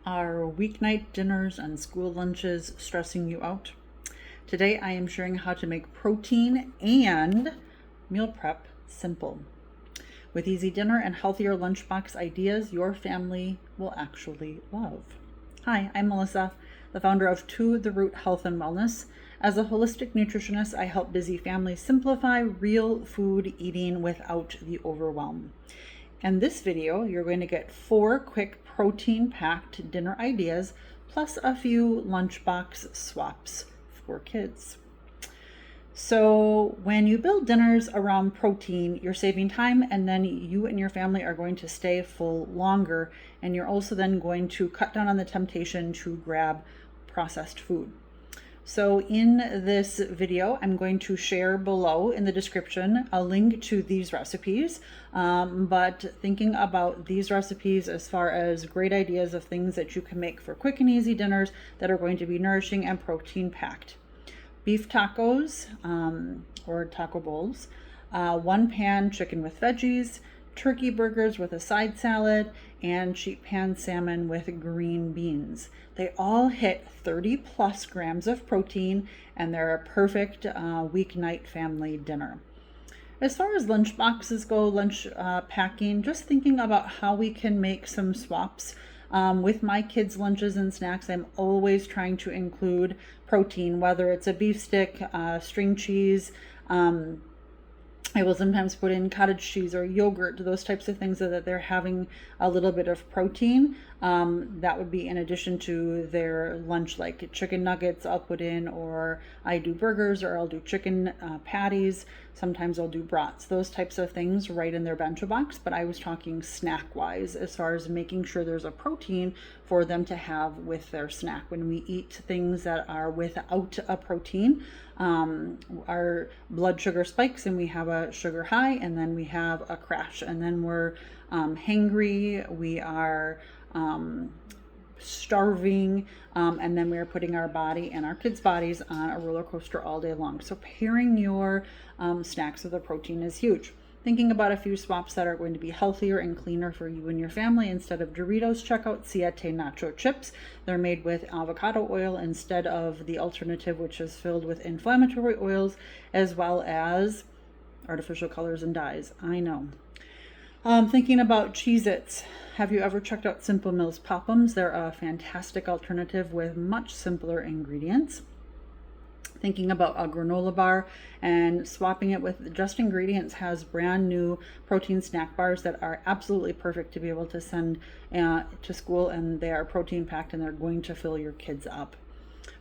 Are weeknight dinners and school lunches stressing you out? Today I am sharing how to make protein and meal prep simple. With easy dinner and healthier lunchbox ideas your family will actually love. Hi, I'm Melissa, the founder of To the Root Health and Wellness. As a holistic nutritionist, I help busy families simplify real food eating without the overwhelm. In this video, you're going to get 4 quick protein-packed dinner ideas, plus a few lunchbox swaps for kids. So when you build dinners around protein, you're saving time, and then you and your family are going to stay full longer, and you're also then going to cut down on the temptation to grab processed food. So in this video, I'm going to share below in the description a link to these recipes, but thinking about these recipes as far as great ideas of things that you can make for quick and easy dinners that are going to be nourishing and protein packed. Beef tacos or taco bowls, 1 pan chicken with veggies, turkey burgers with a side salad, and sheet pan salmon with green beans. They all hit 30 plus grams of protein, and they're a perfect weeknight family dinner. As far as lunch boxes go, lunch packing, just thinking about how we can make some swaps. With my kids' lunches and snacks, I'm always trying to include protein, whether it's a beef stick, string cheese, I will sometimes put in cottage cheese or yogurt, those types of things so that they're having a little bit of protein. That would be in addition to their lunch, like chicken nuggets I'll put in, or I do burgers, or I'll do chicken patties. Sometimes I'll do brats, those types of things right in their bento box. But I was talking snack wise as far as making sure there's a protein for them to have with their snack. When we eat things that are without a protein, our blood sugar spikes and we have a sugar high, and then we have a crash, and then we're hangry, we are starving, and then we're putting our body and our kids' bodies on a roller coaster all day long. So pairing your snacks with a protein is huge. Thinking about a few swaps that are going to be healthier and cleaner for you and your family. Instead of Doritos, check out Siete Nacho Chips. They're made with avocado oil instead of the alternative, which is filled with inflammatory oils as well as artificial colors and dyes. I know. Thinking about Cheez-Its. Have you ever checked out Simple Mills Pop-Ems? They're a fantastic alternative with much simpler ingredients. Thinking about a granola bar and swapping it with Just Ingredients has brand new protein snack bars that are absolutely perfect to be able to send to school, and they are protein packed and they're going to fill your kids up.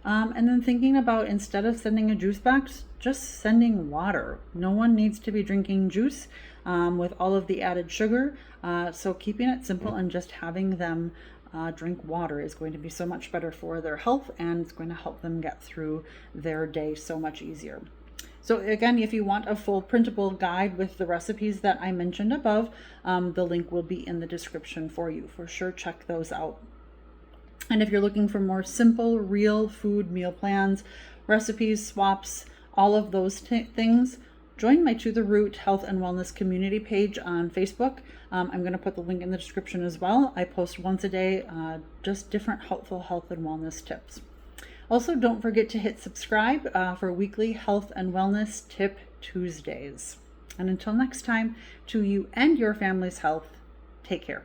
And then thinking about, instead of sending a juice box, just sending water. No one needs to be drinking juice with all of the added sugar. So keeping it simple and just having them drink water is going to be so much better for their health, and it's going to help them get through their day so much easier. So again, if you want a full printable guide with the recipes that I mentioned above, the link will be in the description for you. For sure, check those out. And if you're looking for more simple, real food meal plans, recipes, swaps, all of those things, join my To the Root Health and Wellness community page on Facebook. I'm going to put the link in the description as well. I post once a day, just different helpful health and wellness tips. Also, don't forget to hit subscribe for weekly health and wellness tip Tuesdays. And until next time, to you and your family's health, take care.